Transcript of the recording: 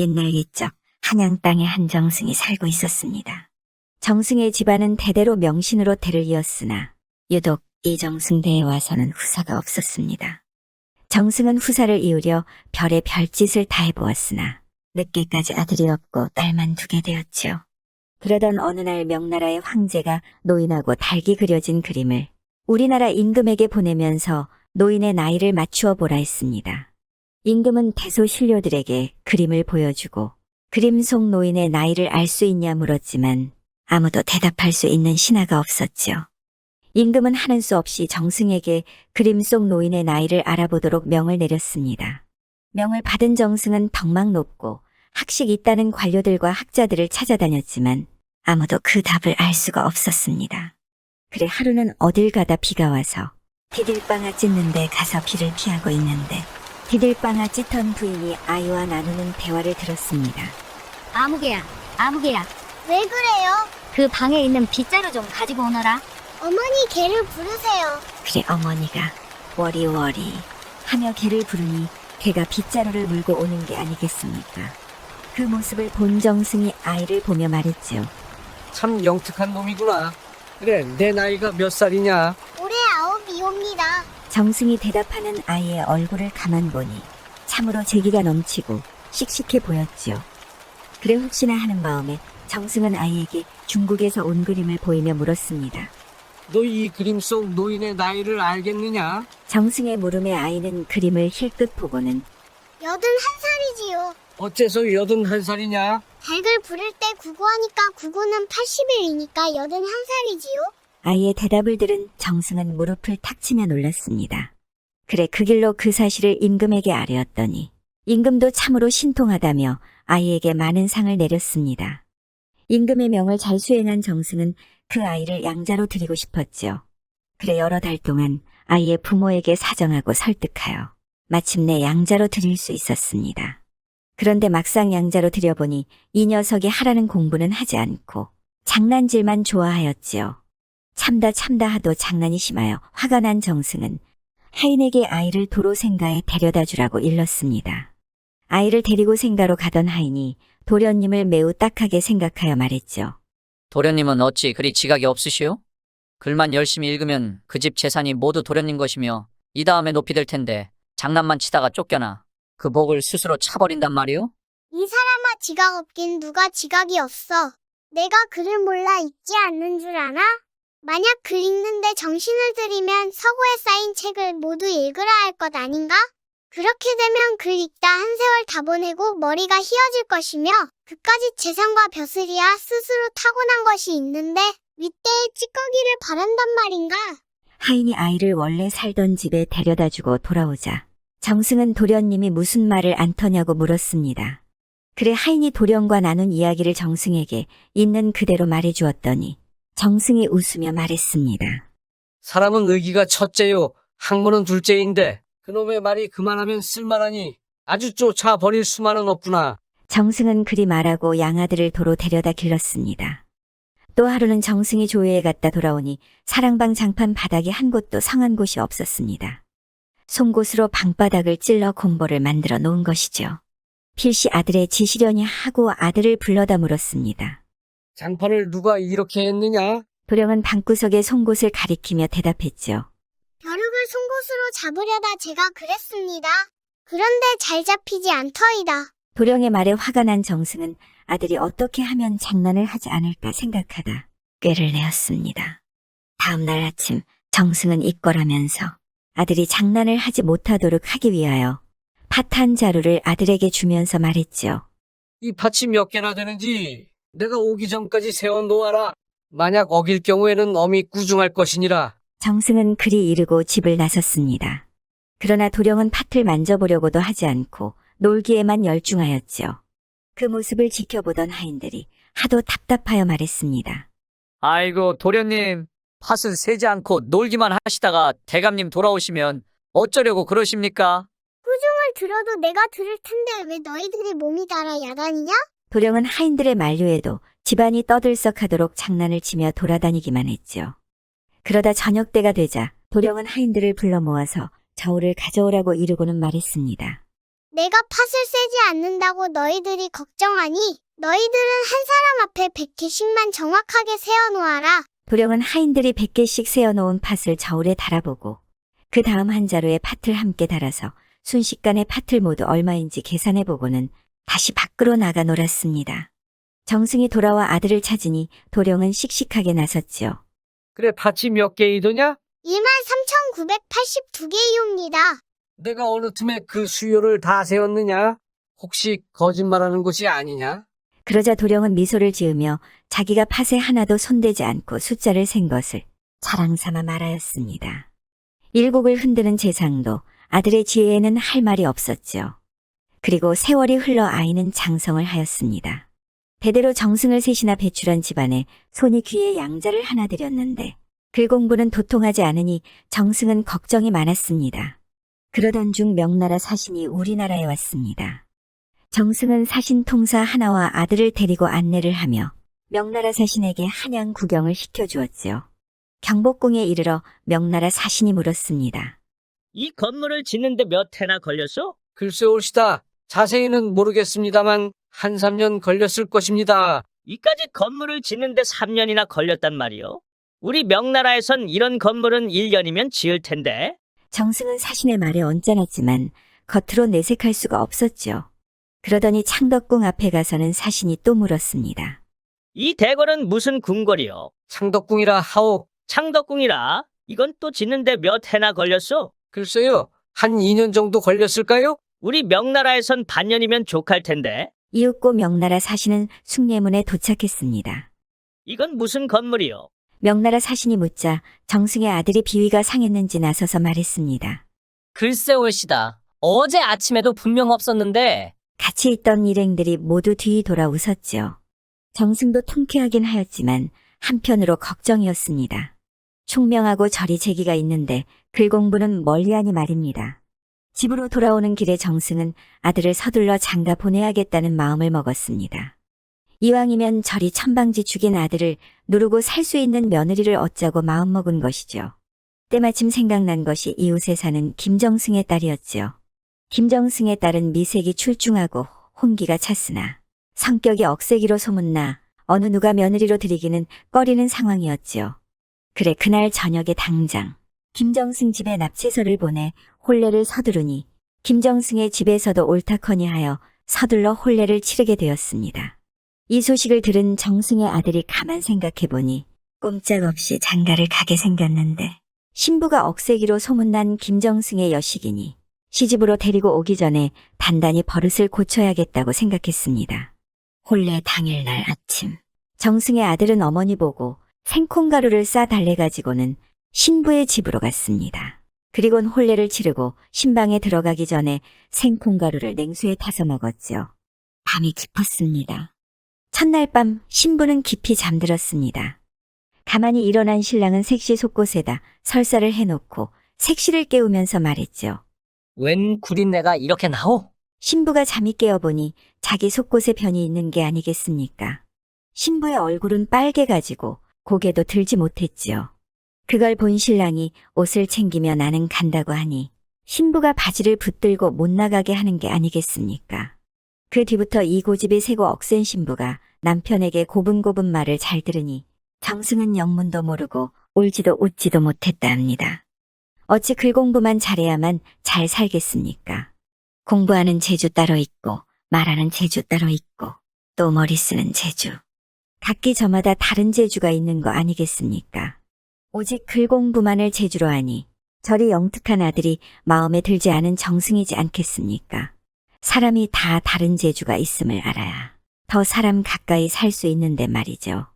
옛날 옛적 한양 땅에 한 정승이 살고 있었습니다. 정승의 집안은 대대로 명신으로 대를 이었으나 유독 이 정승대에 와서는 후사가 없었습니다. 정승은 후사를 이으려 별의 별짓을 다 해보았으나 늦게까지 아들이 없고 딸만 두게 되었지요. 그러던 어느 날 명나라의 황제가 노인하고 닭이 그려진 그림을 우리나라 임금에게 보내면서 노인의 나이를 맞추어 보라 했습니다. 임금은 대소신료들에게 그림을 보여주고 그림 속 노인의 나이를 알 수 있냐 물었지만 아무도 대답할 수 있는 신하가 없었지요. 임금은 하는 수 없이 정승에게 그림 속 노인의 나이를 알아보도록 명을 내렸습니다. 명을 받은 정승은 덕망 높고 학식 있다는 관료들과 학자들을 찾아다녔지만 아무도 그 답을 알 수가 없었습니다. 그래 하루는 어딜 가다 비가 와서 디딜방아 찢는 데 가서 비를 피하고 있는데 디딜방아 찢던 부인이 아이와 나누는 대화를 들었습니다. 아무개야, 아무개야. 왜 그래요? 그 방에 있는 빗자루 좀 가지고 오너라. 어머니 개를 부르세요. 그래 어머니가 워리워리 하며 개를 부르니 개가 빗자루를 물고 오는 게 아니겠습니까? 그 모습을 본 정승이 아이를 보며 말했지요. 참 영특한 놈이구나. 그래, 내 나이가 몇 살이냐? 올해 9이옵니다. 정승이 대답하는 아이의 얼굴을 가만 보니 참으로 재기가 넘치고 씩씩해 보였지요. 그래 혹시나 하는 마음에 정승은 아이에게 중국에서 온 그림을 보이며 물었습니다. 너 이 그림 속 노인의 나이를 알겠느냐? 정승의 물음에 아이는 그림을 힐끗 보고는 81살이지요. 어째서 81살이냐? 닭을 부를 때 구구하니까 구구는 80일이니까 81살이지요. 아이의 대답을 들은 정승은 무릎을 탁 치며 놀랐습니다. 그래 그 길로 그 사실을 임금에게 아뢰었더니 임금도 참으로 신통하다며 아이에게 많은 상을 내렸습니다. 임금의 명을 잘 수행한 정승은 그 아이를 양자로 드리고 싶었지요. 그래 여러 달 동안 아이의 부모에게 사정하고 설득하여 마침내 양자로 드릴 수 있었습니다. 그런데 막상 양자로 드려보니 이 녀석이 하라는 공부는 하지 않고 장난질만 좋아하였지요. 참다 하도 장난이 심하여 화가 난 정승은 하인에게 아이를 도로 생가에 데려다 주라고 일렀습니다. 아이를 데리고 생가로 가던 하인이 도련님을 매우 딱하게 생각하여 말했죠. 도련님은 어찌 그리 지각이 없으시오? 글만 열심히 읽으면 그 집 재산이 모두 도련님 것이며 이 다음에 높이 될 텐데 장난만 치다가 쫓겨나 그 복을 스스로 차버린단 말이오? 이 사람아 지각 없긴 누가 지각이 없어. 내가 글을 몰라 읽지 않는 줄 아나? 만약 글 읽는데 정신을 들이면 서고에 쌓인 책을 모두 읽으라 할 것 아닌가? 그렇게 되면 글 읽다 한 세월 다 보내고 머리가 희어질 것이며 그까짓 재산과 벼슬이야 스스로 타고난 것이 있는데 윗대에 찌꺼기를 바란단 말인가? 하인이 아이를 원래 살던 집에 데려다 주고 돌아오자 정승은 도련님이 무슨 말을 안 터냐고 물었습니다. 그래 하인이 도련과 나눈 이야기를 정승에게 있는 그대로 말해주었더니 정승이 웃으며 말했습니다. 사람은 의기가 첫째요, 학문은 둘째인데 그놈의 말이 그만하면 쓸만하니 아주 쫓아버릴 수만은 없구나. 정승은 그리 말하고 양아들을 도로 데려다 길렀습니다. 또 하루는 정승이 조회에 갔다 돌아오니 사랑방 장판 바닥에 한 곳도 성한 곳이 없었습니다. 송곳으로 방바닥을 찔러 공보를 만들어 놓은 것이죠. 필시 아들의 지시려니 하고 아들을 불러다 물었습니다. 장판을 누가 이렇게 했느냐? 도령은 방구석에 송곳을 가리키며 대답했죠. 벼룩을 송곳으로 잡으려다 제가 그랬습니다. 그런데 잘 잡히지 않더이다. 도령의 말에 화가 난 정승은 아들이 어떻게 하면 장난을 하지 않을까 생각하다 꾀를 내었습니다. 다음 날 아침 정승은 입궐하면서 아들이 장난을 하지 못하도록 하기 위하여 팥 한 자루를 아들에게 주면서 말했지요. 이 팥이 몇 개나 되는지 내가 오기 전까지 세워 놓아라. 만약 어길 경우에는 엄히 꾸중할 것이니라. 정승은 그리 이르고 집을 나섰습니다. 그러나 도령은 팥을 만져보려고도 하지 않고 놀기에만 열중하였지요. 그 모습을 지켜보던 하인들이 하도 답답하여 말했습니다. 아이고 도련님, 팥은 세지 않고 놀기만 하시다가 대감님 돌아오시면 어쩌려고 그러십니까? 꾸중을 들어도 내가 들을 텐데 왜 너희들이 몸이 달아 야단이냐? 도령은 하인들의 만류에도 집안이 떠들썩하도록 장난을 치며 돌아다니기만 했지요. 그러다 저녁 때가 되자 도령은 하인들을 불러 모아서 저울을 가져오라고 이르고는 말했습니다. 내가 팥을 세지 않는다고 너희들이 걱정하니 너희들은 한 사람 앞에 100개씩만 정확하게 세어놓아라. 도령은 하인들이 100개씩 세어놓은 팥을 저울에 달아보고 그 다음 한 자루에 팥을 함께 달아서 순식간에 팥을 모두 얼마인지 계산해보고는 다시 밖으로 나가 놀았습니다. 정승이 돌아와 아들을 찾으니 도령은 씩씩하게 나섰지요. 그래, 팥이 몇 개이더냐? 13,982개이옵니다. 내가 어느 틈에 그 수요를 다 세웠느냐? 혹시 거짓말하는 것이 아니냐? 그러자 도령은 미소를 지으며 자기가 팥에 하나도 손대지 않고 숫자를 센 것을 자랑삼아 말하였습니다. 일국을 흔드는 재상도 아들의 지혜에는 할 말이 없었죠. 그리고 세월이 흘러 아이는 장성을 하였습니다. 대대로 정승을 셋이나 배출한 집안에 손이 귀에 양자를 하나 들였는데 글 공부는 도통하지 않으니 정승은 걱정이 많았습니다. 그러던 중 명나라 사신이 우리나라에 왔습니다. 정승은 사신 통사 하나와 아들을 데리고 안내를 하며 명나라 사신에게 한양 구경을 시켜주었지요. 경복궁에 이르러 명나라 사신이 물었습니다. 이 건물을 짓는데 몇 해나 걸렸어? 글쎄 옳시다. 자세히는 모르겠습니다만 한 3년 걸렸을 것입니다. 이까지 건물을 짓는데 3년이나 걸렸단 말이오. 우리 명나라에선 이런 건물은 1년이면 지을 텐데. 정승은 사신의 말에 언짢았지만 겉으로 내색할 수가 없었죠. 그러더니 창덕궁 앞에 가서는 사신이 또 물었습니다. 이 대궐은 무슨 궁궐이오? 창덕궁이라 하오. 창덕궁이라? 이건 또 짓는데 몇 해나 걸렸어? 글쎄요, 한 2년 정도 걸렸을까요? 우리 명나라에선 반년이면 족할 텐데. 이윽고 명나라 사신은 숭례문에 도착했습니다. 이건 무슨 건물이오? 명나라 사신이 묻자 정승의 아들이 비위가 상했는지 나서서 말했습니다. 글쎄 옳시다. 어제 아침에도 분명 없었는데. 같이 있던 일행들이 모두 뒤 돌아 웃었죠. 정승도 통쾌하긴 하였지만 한편으로 걱정이었습니다. 총명하고 저리 재기가 있는데 글 공부는 멀리하니 말입니다. 집으로 돌아오는 길에 정승은 아들을 서둘러 장가 보내야겠다는 마음을 먹었습니다. 이왕이면 저리 천방지 죽인 아들을 누르고 살 수 있는 며느리를 얻자고 마음먹은 것이죠. 때마침 생각난 것이 이웃에 사는 김정승의 딸이었지요. 김정승의 딸은 미색이 출중하고 혼기가 찼으나 성격이 억세기로 소문나 어느 누가 며느리로 들이기는 꺼리는 상황이었지요. 그래 그날 저녁에 당장 김정승 집에 납치서를 보내 혼례를 서두르니 김정승의 집에서도 옳다커니 하여 서둘러 혼례를 치르게 되었습니다. 이 소식을 들은 정승의 아들이 가만 생각해보니 꼼짝없이 장가를 가게 생겼는데 신부가 억세기로 소문난 김정승의 여식이니 시집으로 데리고 오기 전에 단단히 버릇을 고쳐야겠다고 생각했습니다. 혼례 당일날 아침 정승의 아들은 어머니 보고 생콩가루를 싸 달래가지고는 신부의 집으로 갔습니다. 그리곤 혼례를 치르고 신방에 들어가기 전에 생콩가루를 냉수에 타서 먹었죠. 밤이 깊었습니다. 첫날 밤 신부는 깊이 잠들었습니다. 가만히 일어난 신랑은 색시 속곳에다 설사를 해놓고 색시를 깨우면서 말했죠. 웬 구린내가 이렇게 나오? 신부가 잠이 깨어보니 자기 속곳에 변이 있는 게 아니겠습니까? 신부의 얼굴은 빨개가지고 고개도 들지 못했지요. 그걸 본 신랑이 옷을 챙기며 나는 간다고 하니 신부가 바지를 붙들고 못 나가게 하는 게 아니겠습니까? 그 뒤부터 이 고집이 세고 억센 신부가 남편에게 고분고분 말을 잘 들으니 정승은 영문도 모르고 울지도 웃지도 못했다 합니다. 어찌 글 공부만 잘해야만 잘 살겠습니까? 공부하는 재주 따로 있고 말하는 재주 따로 있고 또 머리 쓰는 재주. 각기 저마다 다른 재주가 있는 거 아니겠습니까? 오직 글 공부만을 재주로 하니 저리 영특한 아들이 마음에 들지 않은 정승이지 않겠습니까? 사람이 다 다른 재주가 있음을 알아야 더 사람 가까이 살 수 있는데 말이죠.